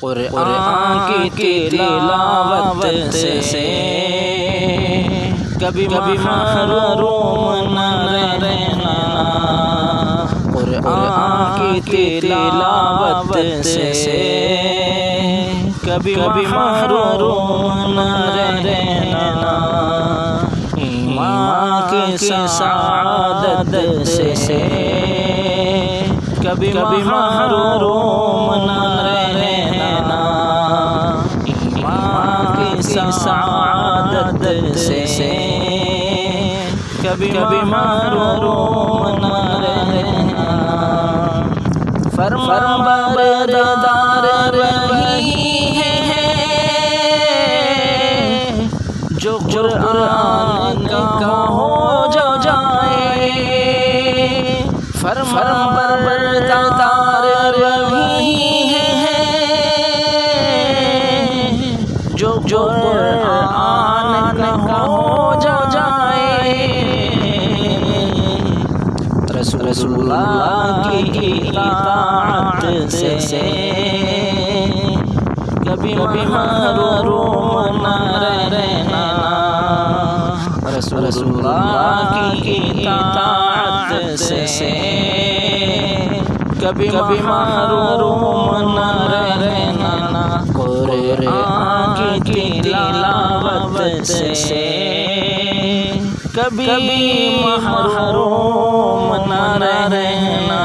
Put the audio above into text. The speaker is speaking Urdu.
قرآن کی تلاوت سے کبھی محروم نہ رہنا، قرآن کی تلاوت سے کبھی محروم نہ رہنا، ایمان کی سعادت سے کبھی محروم نہ رہنا، ایمان کی سعادت سے کبھی محروم نہ رہنا، فرمانبردار وہی ہے جو قرآن کا ہو جائے، فرمانبردار وہی ہے جو قرآن کا ہو جائے، رسول اللہ کی اطاعت سے کبھی محروم نہ رہنا، رسول اللہ کی اطاعت سے کبھی محروم نہ رہنا، قرآن کی تلاوت سے کبھی محروم نہ رہنا۔